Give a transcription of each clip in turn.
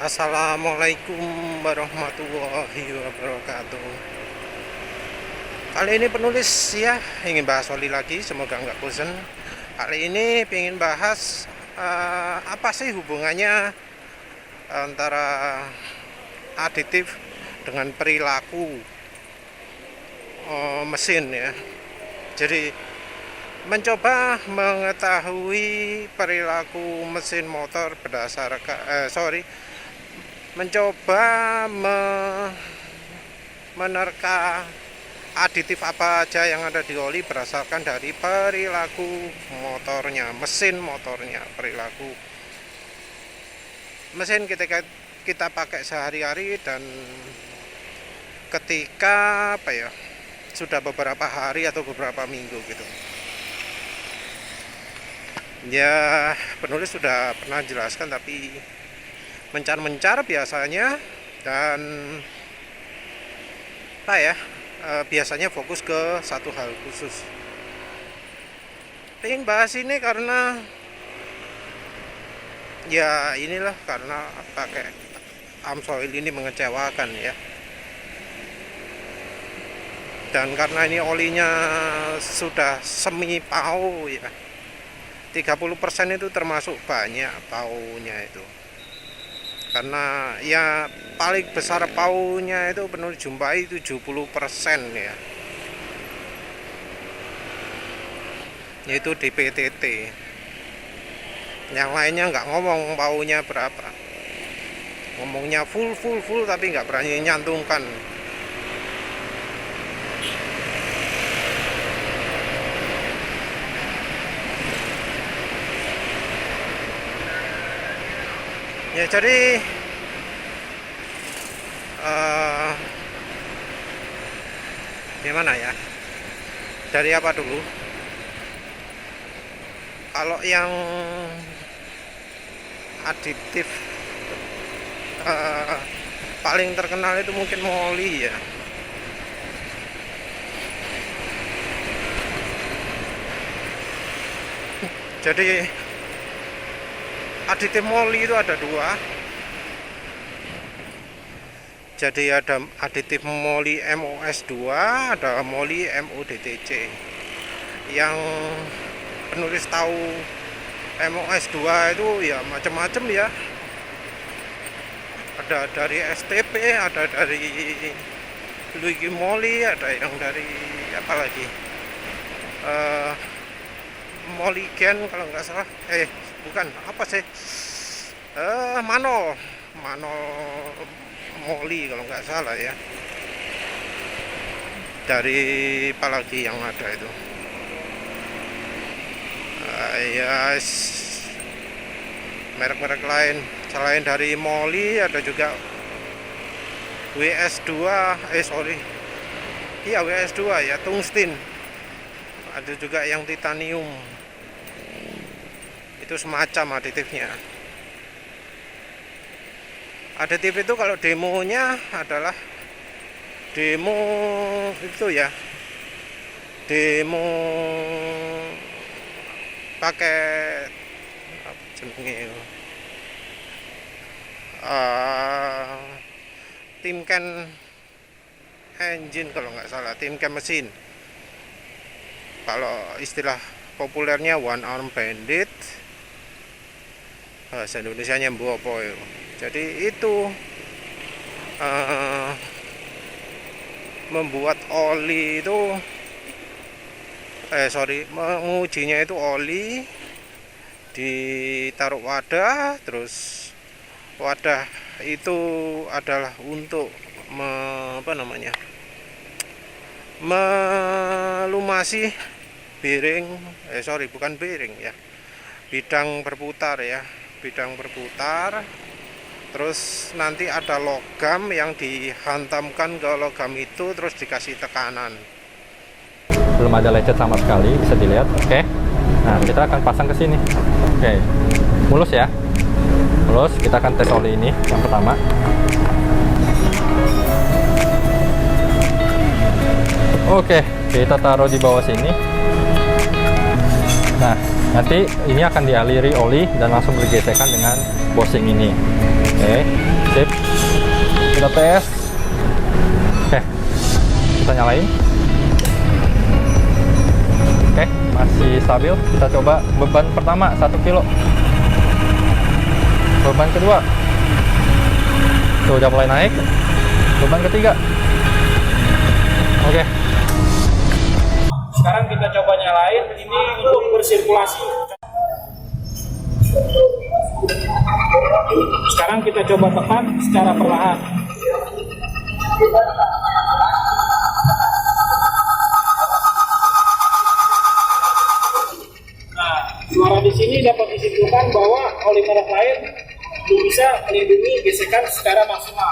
Assalamualaikum warahmatullahi wabarakatuh. Kali ini penulis ya ingin bahas oli lagi, semoga nggak bosan. Kali ini ingin bahas apa sih hubungannya antara aditif dengan perilaku mesin ya. Jadi mencoba mengetahui perilaku mesin motor berdasarkan mencoba menerka aditif apa aja yang ada di oli berdasarkan dari perilaku motornya, mesin motornya, perilaku mesin ketika kita pakai sehari-hari dan ketika sudah beberapa hari atau beberapa minggu gitu. Ya, penulis sudah pernah jelaskan, tapi mencar-mencar biasanya, dan biasanya fokus ke satu hal khusus. Pengen bahas ini karena ya inilah, karena pakai AMSOIL ini mengecewakan ya. Dan karena ini olinya sudah semi PAU ya, 30% itu termasuk banyak PAU-nya itu. Karena ya paling besar PAU-nya itu penulis jumpai 70% ya, yaitu DPTT. Yang lainnya nggak ngomong PAU-nya berapa, ngomongnya full tapi nggak berani nyantumkan. Ya, jadi gimana ya, dari apa dulu? Kalau yang aditif paling terkenal itu mungkin Moli ya. Jadi aditif Moli itu ada dua. Jadi ada aditif Moli MOS2, ada Moli MODTC. Yang penulis tahu MOS2 itu ya macam-macam ya. Ada dari STP, ada dari Luigi Moli, ada yang dari apa lagi? Moligen kalau nggak salah. Bukan, apa sih? Manol Moli kalau nggak salah ya. Dari apa lagi yang ada itu? Merek-merek lain selain dari Moli ada juga WS2, WS2 ya, tungsten. Ada juga yang titanium. Itu semacam aditifnya. Aditif itu kalau demonya adalah demo itu ya, demo pakai apa jenenge, Timken engine kalau nggak salah, Timken mesin. Kalau istilah populernya one arm bandit, bahasa Indonesianya mbopo ya. Jadi itu membuat oli itu mengujinya itu oli ditaruh wadah, terus wadah itu adalah untuk melumasi bearing, bukan bearing ya, bidang berputar ya, bidang berputar. Terus nanti ada logam yang dihantamkan ke logam itu, terus dikasih tekanan. Belum ada lecet sama sekali, bisa dilihat. Oke. Nah, kita akan pasang ke sini. Oke. Mulus ya. Mulus, kita akan tes oli ini yang pertama. Oke, kita taruh di bawah sini. Nah, nanti ini akan dialiri oli dan langsung bergesekan dengan bushing ini. Oke, sip. Kita tes. Oke, kita nyalain. Oke, masih stabil. Kita coba beban pertama 1 kilo. Beban kedua. Tuh, udah mulai naik. Beban ketiga. Oke. Sekarang kita coba nyalain ini untuk bersirkulasi. Sekarang kita coba tekan secara perlahan. Nah, suara di sini dapat disimpulkan bahwa oli merek lain belum bisa melindungi gesekan secara maksimal.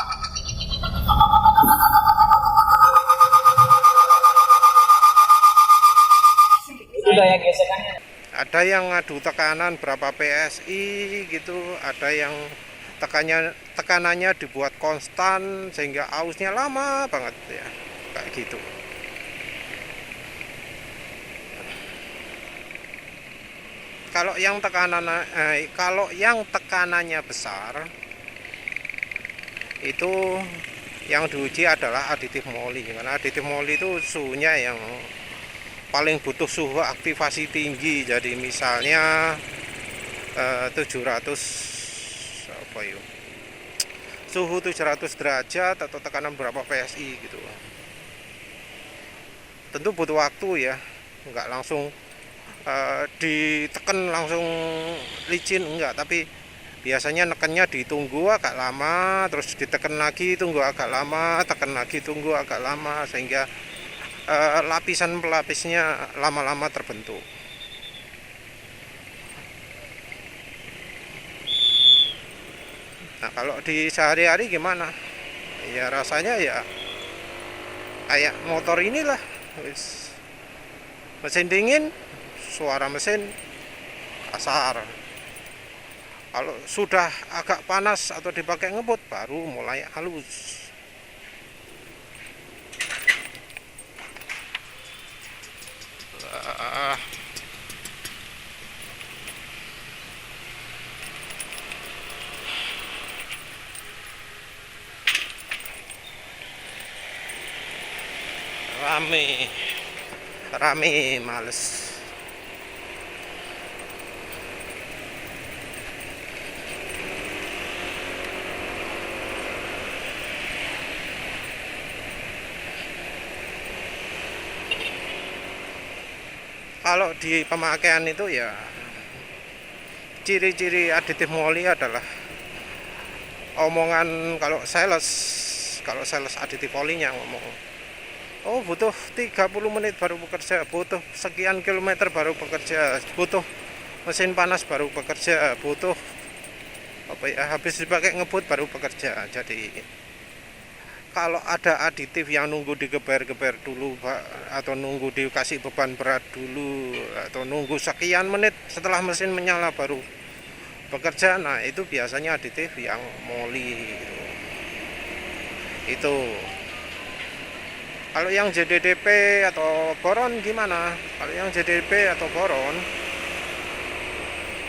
Itu daya gesekannya. Ada yang ngadu tekanan berapa PSI gitu, ada yang tekanannya dibuat konstan sehingga ausnya lama banget ya, kayak gitu. Kalau yang tekanannya besar itu yang diuji adalah aditif moli, karena aditif moli itu suhunya yang paling butuh suhu aktivasi tinggi. Jadi misalnya 700 apa yuk, suhu 700 derajat atau tekanan berapa PSI gitu. Tentu butuh waktu ya, nggak langsung ditekan langsung licin, enggak, tapi biasanya nekennya ditunggu agak lama, terus ditekan lagi, tunggu agak lama, tekan lagi, tunggu agak lama, sehingga lapisan pelapisnya lama-lama terbentuk. Nah, kalau di sehari-hari gimana? Ya rasanya ya kayak motor inilah, mesin dingin, suara mesin kasar. Kalau sudah agak panas atau dipakai ngebut baru mulai halus. Rame males. Kalau di pemakaian itu ya ciri-ciri aditif moli adalah omongan kalau sales aditif molinya ngomong, oh butuh 30 menit baru bekerja, butuh sekian kilometer baru bekerja, butuh mesin panas baru bekerja, butuh apa ya, habis dipakai ngebut baru bekerja. Jadi kalau ada aditif yang nunggu digeber-geber dulu Pak, atau nunggu dikasih beban berat dulu, atau nunggu sekian menit setelah mesin menyala baru bekerja, nah itu biasanya aditif yang moli itu. Kalau yang JDDP atau boron gimana? Kalau yang JDDP atau boron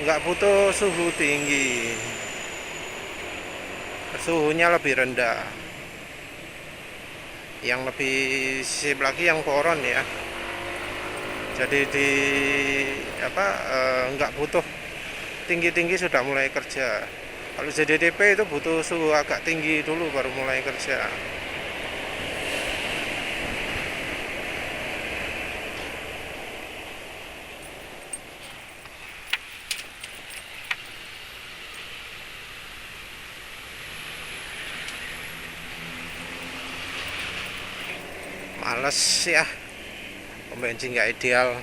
nggak butuh suhu tinggi, suhunya lebih rendah. Yang lebih sip lagi yang boron ya, jadi nggak butuh tinggi-tinggi sudah mulai kerja. Kalau JDDP itu butuh suhu agak tinggi dulu baru mulai kerja. Males ya, pom bensin nggak ideal.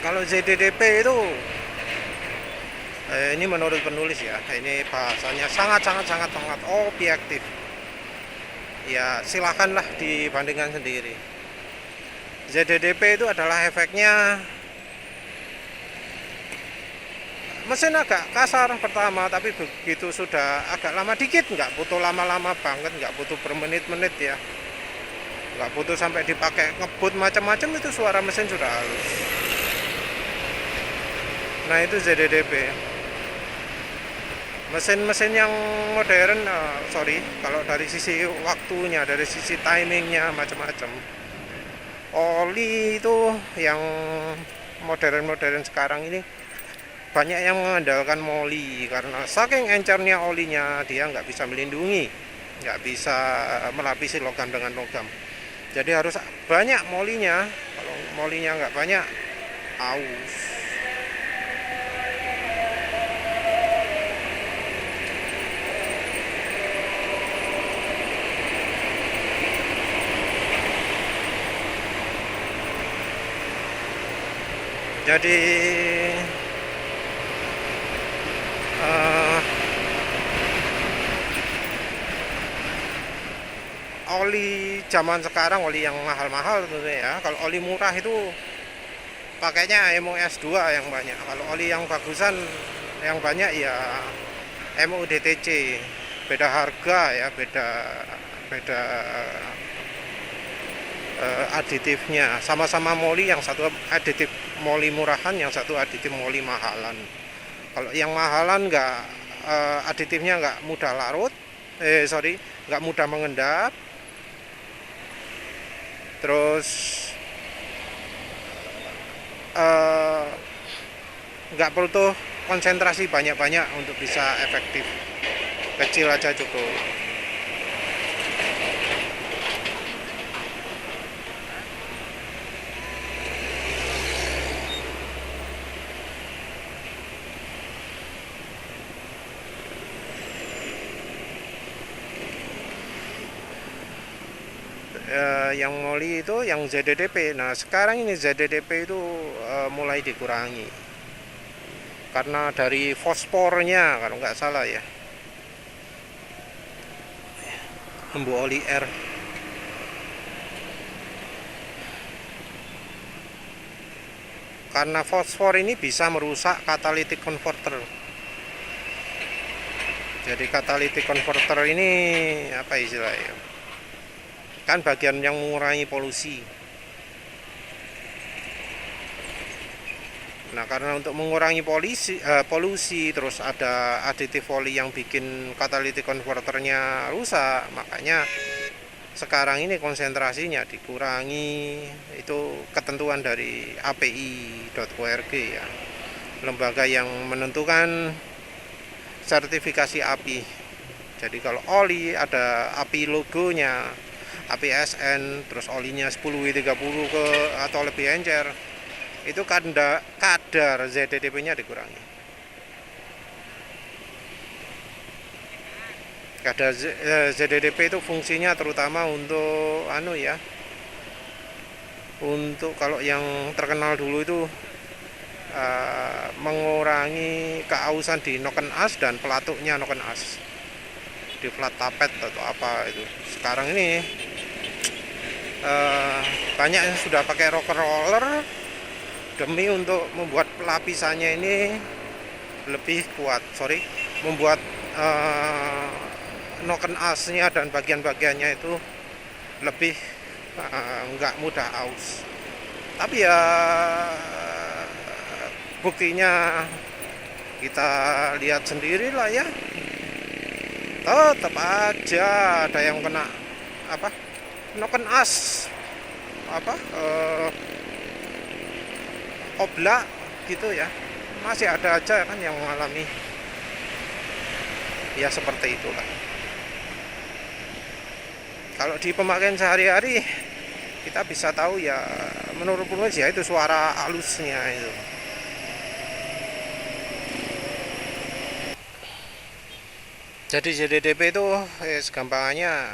Kalau JDDP itu ini menurut penulis ya, ini bahasanya sangat objektif. Ya silakanlah dibandingkan sendiri. ZDDP itu adalah efeknya mesin agak kasar pertama, tapi begitu sudah agak lama dikit, nggak butuh lama-lama banget, nggak butuh bermenit-menit ya, nggak butuh sampai dipakai ngebut macam-macam, itu suara mesin sudah halus. Nah itu ZDDP. Mesin-mesin yang modern, kalau dari sisi waktunya, dari sisi timingnya macam-macam. Oli itu yang modern-modern sekarang ini banyak yang mengandalkan moli, karena saking encernya olinya dia nggak bisa melindungi, nggak bisa melapisi logam dengan logam. Jadi harus banyak molinya. Kalau molinya nggak banyak, aus. Jadi oli zaman sekarang, oli yang mahal-mahal tentunya ya. Kalau oli murah itu pakainya MOS2 yang banyak. Kalau oli yang bagusan yang banyak ya MODTC. Beda harga ya, beda aditifnya. Sama-sama moli, yang satu aditif moli murahan, yang satu aditif moli mahalan. Kalau yang mahalan nggak aditifnya nggak mudah larut, nggak mudah mengendap. Terus nggak perlu konsentrasi banyak-banyak untuk bisa efektif, kecil aja cukup. Yang moli itu yang ZDDP. Nah sekarang ini ZDDP itu mulai dikurangi karena dari fosfornya, kalau nggak salah ya, embu oli R. Karena fosfor ini bisa merusak catalytic converter. Jadi catalytic converter ini apa istilahnya, kan bagian yang mengurangi polusi. Nah karena untuk mengurangi polusi, terus ada aditif oli yang bikin catalytic converternya rusak, makanya sekarang ini konsentrasinya dikurangi. Itu ketentuan dari API.org ya, lembaga yang menentukan sertifikasi API. Jadi kalau oli ada API logonya, APSN, terus olinya 10W30 atau lebih encer, itu kadar ZDDP-nya dikurangi. Kadar ZDDP itu fungsinya terutama untuk untuk kalau yang terkenal dulu itu mengurangi keausan di noken as dan pelatuknya noken as, di flat tapet atau apa itu. Sekarang ini banyak yang sudah pakai roller demi untuk membuat pelapisannya ini lebih kuat, membuat noken asnya dan bagian-bagiannya itu lebih nggak mudah aus. Tapi ya buktinya kita lihat sendiri lah ya, tetap aja ada yang kena noken as oblak gitu ya, masih ada aja kan yang mengalami ya seperti itulah. Kalau di pemakaian sehari-hari kita bisa tahu ya, menurut Purwis ya itu suara halusnya itu. Jadi ZDDP itu segampangannya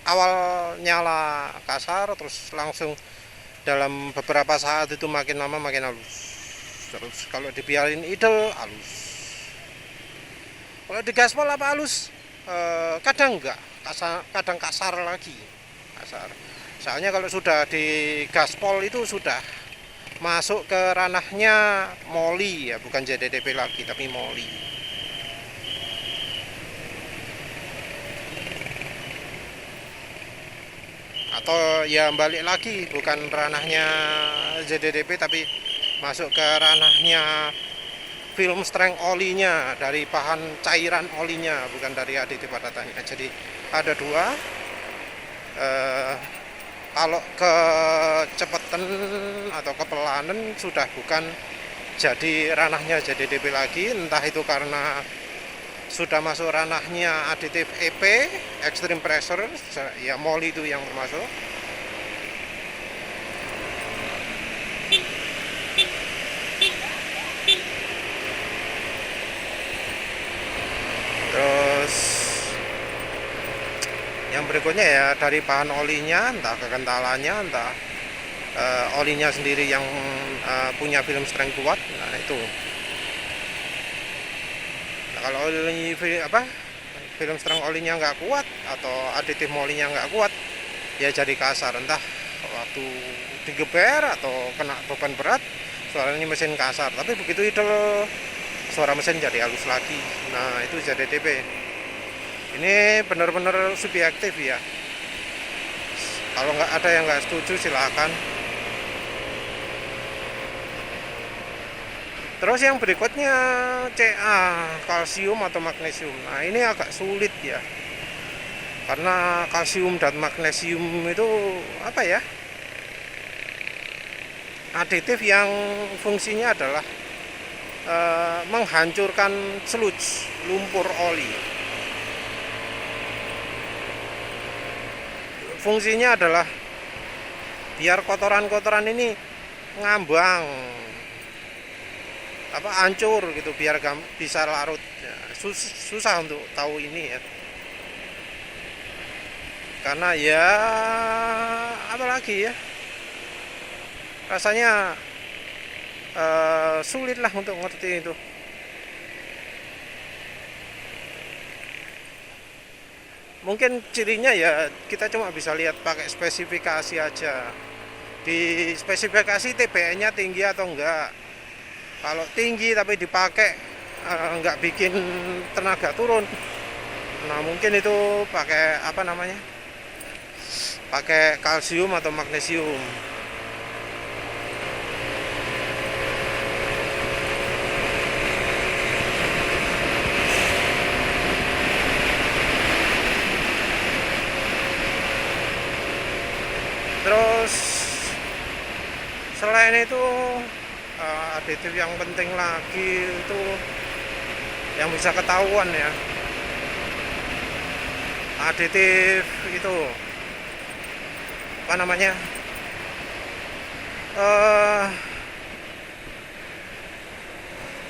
awal nyala kasar, terus langsung dalam beberapa saat itu makin lama makin halus. Terus kalau dibiarin idle halus. Kalau digaspol apa halus? Kadang enggak, kadang kasar lagi. Kasar. Soalnya kalau sudah digaspol itu sudah masuk ke ranahnya MOLI ya, bukan ZDDP lagi tapi MOLI. Atau ya balik lagi, bukan ranahnya ZDDP tapi masuk ke ranahnya film strength olinya, dari bahan cairan olinya, bukan dari aditif padatannya. Jadi ada dua. Kalau kecepatan atau kepelanan sudah bukan jadi ranahnya ZDDP lagi, entah itu karena sudah masuk ranahnya aditif EP, extreme pressure, ya MOLI itu yang termasuk. Terus yang berikutnya ya dari bahan olinya, entah kekentalannya, entah olinya sendiri yang punya film strength kuat. Nah itu. Nah, kalau oli film strength olinya nggak kuat atau aditif molinya nggak kuat, ya jadi kasar. Entah waktu digeber atau kena beban berat, suaranya mesin kasar. Tapi begitu idle, suara mesin jadi halus lagi. Nah itu ZDDP. Ini benar-benar subjektif ya. Kalau nggak ada yang nggak setuju silakan. Terus yang berikutnya Ca, kalsium atau magnesium. Nah ini agak sulit ya, karena kalsium dan magnesium itu apa ya, aditif yang fungsinya adalah menghancurkan sludge, lumpur oli. Fungsinya adalah biar kotoran-kotoran ini ngambang, hancur gitu, biar bisa larut. Ya, susah untuk tahu ini ya, karena ya apalagi ya, rasanya sulit lah untuk ngerti itu. Mungkin cirinya ya kita cuma bisa lihat pakai spesifikasi aja. Di spesifikasi TBN-nya tinggi atau enggak. Kalau tinggi tapi dipakai enggak bikin tenaga turun. Nah, mungkin itu pakai pakai kalsium atau magnesium. Terus selain itu aditif yang penting lagi itu yang bisa ketahuan ya, aditif itu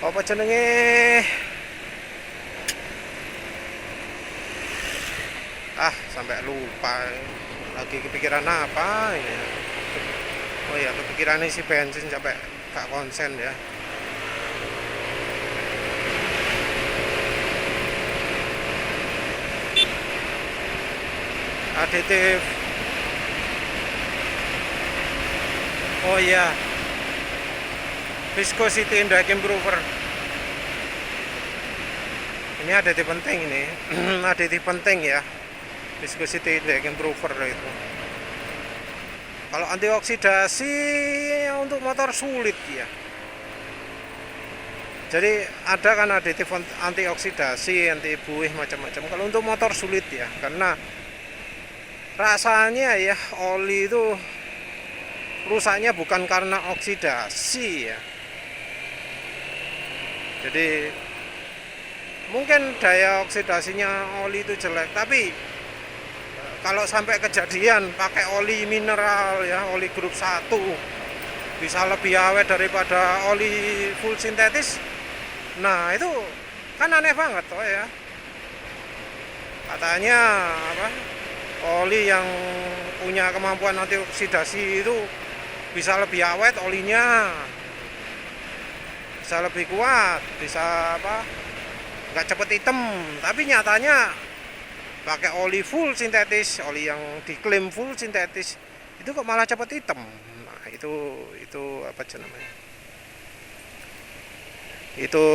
apa jenenge, sampai lupa lagi, kepikiran apa ini. Oh ya, kepikiran isi bensin sampai gak konsen ya. Aditif, oh iya, viscosity index improver. Ini aditif penting ini. Aditif penting ya, viscosity index improver itu. Kalau antioksidasi untuk motor sulit ya. Jadi ada kan aditif antioksidasi, anti buih macam-macam. Kalau untuk motor sulit ya, karena rasanya ya oli itu rusaknya bukan karena oksidasi ya. Jadi mungkin daya oksidasinya oli itu jelek, tapi kalau sampai kejadian pakai oli mineral ya, oli grup 1 bisa lebih awet daripada oli full sintetis. Nah itu kan aneh banget toh ya. Katanya oli yang punya kemampuan antioksidasi itu bisa lebih awet olinya, bisa lebih kuat, bisa nggak cepet hitam. Tapi nyatanya pakai oli full sintetis, oli yang diklaim full sintetis, itu kok malah cepet hitam. Nah itu apa aja namanya, itu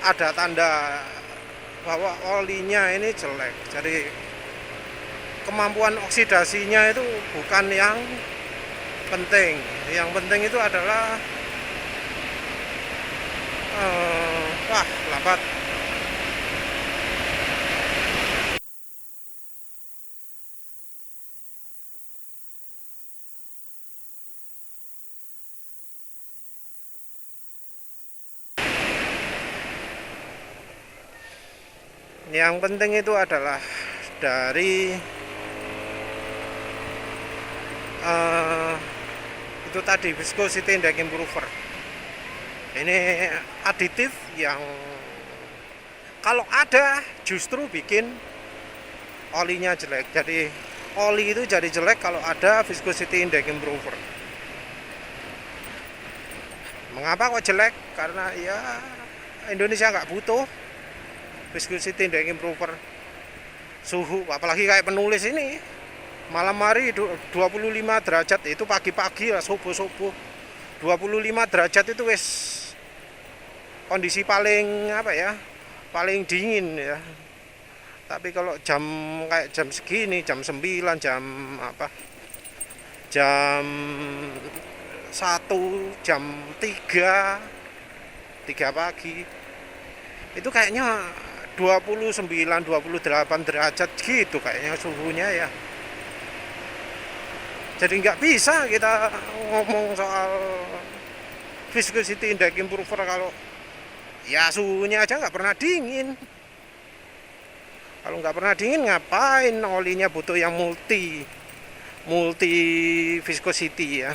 ada tanda bahwa olinya ini jelek. Jadi kemampuan oksidasinya itu bukan yang penting. Yang penting itu adalah wah, lambat. Yang penting itu adalah dari itu tadi, viscosity index improver. Ini aditif yang kalau ada justru bikin olinya jelek. Jadi oli itu jadi jelek kalau ada viscosity index improver. Mengapa kok jelek? Karena ya Indonesia nggak butuh viscosity index improver. Suhu apalagi kayak penulis ini malam hari 25 derajat, itu pagi-pagi lah, subuh-subuh 25 derajat itu wes kondisi paling apa ya, paling dingin ya. Tapi kalau jam kayak jam segini, jam 9, jam apa, jam 1, jam 3 pagi itu kayaknya 29, 28 derajat gitu kayaknya suhunya ya. Jadi nggak bisa kita ngomong soal viscosity index improver kalau ya suhunya aja nggak pernah dingin. Kalau nggak pernah dingin ngapain olinya butuh yang multi viscosity ya,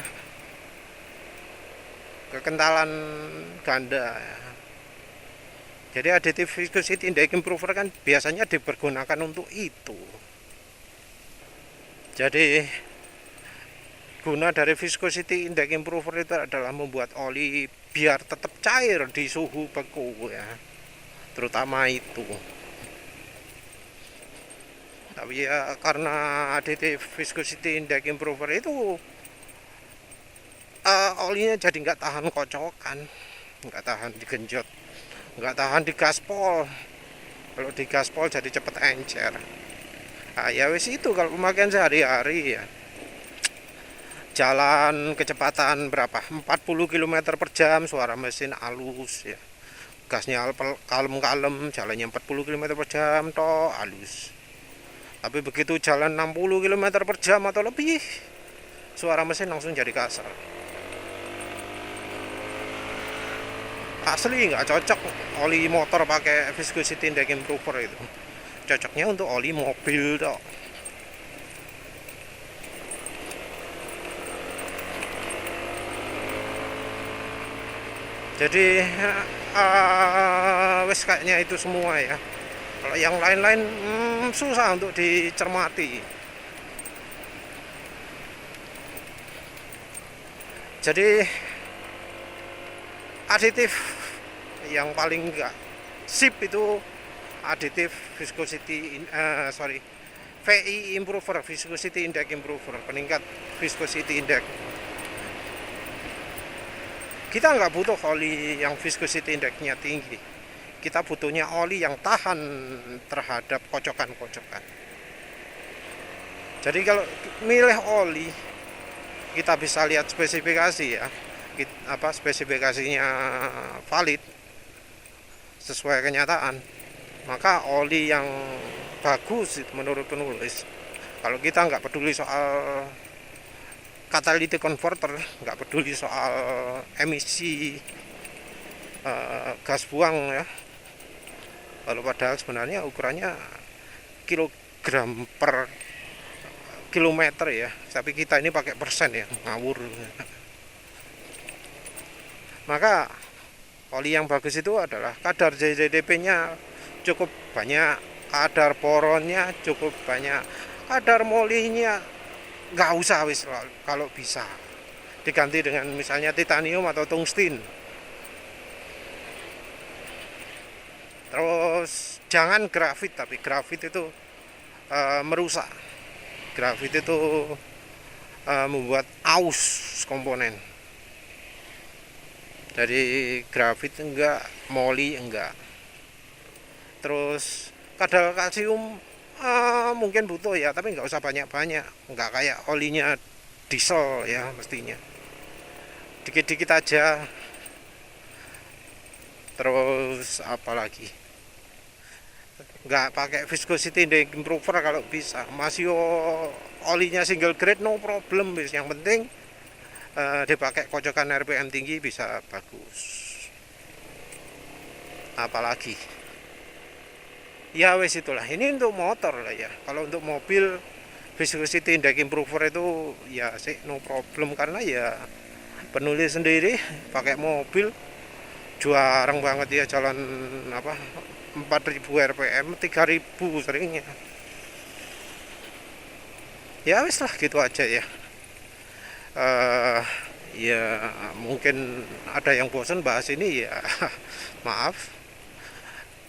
kekentalan ganda ya. Jadi additive viscosity index improver kan biasanya dipergunakan untuk itu. Jadi guna dari viscosity index improver itu adalah membuat oli biar tetap cair di suhu beku ya, terutama itu. Tapi ya karena additive viscosity index improver itu olinya jadi nggak tahan kocokan, nggak tahan digenjot, nggak tahan di gaspol. Kalau di gaspol jadi cepet encer. Nah, ya wis itu kalau pemakaian sehari-hari ya. Jalan kecepatan berapa? 40 km per jam, suara mesin halus ya. Gasnya kalem-kalem, jalannya 40 km per jam toh halus. Tapi begitu jalan 60 km per jam atau lebih, suara mesin langsung jadi kasar. Asli nggak cocok oli motor pakai viscosity index improver itu. Cocoknya untuk oli mobil toh. Jadi wes kayaknya itu semua ya. Kalau yang lain-lain susah untuk dicermati. Jadi aditif yang paling enggak sip itu aditif viscosity VI improver, viscosity index improver, peningkat viscosity index. Kita nggak butuh oli yang viscosity indexnya tinggi. Kita butuhnya oli yang tahan terhadap kocokan-kocokan. Jadi kalau milih oli, kita bisa lihat spesifikasi ya, apa spesifikasinya valid sesuai kenyataan. Maka oli yang bagus menurut penulis, kalau kita nggak peduli soal catalytic converter, nggak peduli soal emisi gas buang ya, kalau padahal sebenarnya ukurannya kilogram per kilometer ya, tapi kita ini pakai persen ya, ngawur. Maka oli yang bagus itu adalah kadar JZDP-nya cukup banyak, kadar poronnya cukup banyak, kadar molinya nggak usah wis, kalau bisa diganti dengan misalnya titanium atau tungsten. Terus jangan grafit, tapi grafit itu merusak. Grafit itu membuat aus komponen. Dari grafit enggak, moli enggak. Terus kadar kalsium mungkin butuh ya, tapi nggak usah banyak-banyak. Nggak kayak olinya diesel ya, mestinya dikit-dikit aja. Terus apalagi, nggak pakai viscosity index improver kalau bisa. Masih olinya single grade no problem, yang penting dipakai kocokan RPM tinggi bisa bagus. Apalagi ya wes itulah, ini untuk motor lah ya. Kalau untuk mobil viscosity index improver itu ya sih no problem, karena ya penulis sendiri pakai mobil jarang banget ya jalan 4000 RPM, 3000 seringnya. Ya wes lah, gitu aja ya. Ya mungkin ada yang bosan bahas ini ya maaf.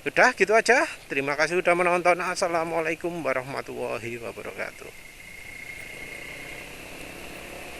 Udah gitu aja. Terima kasih sudah menonton. Assalamualaikum warahmatullahi wabarakatuh.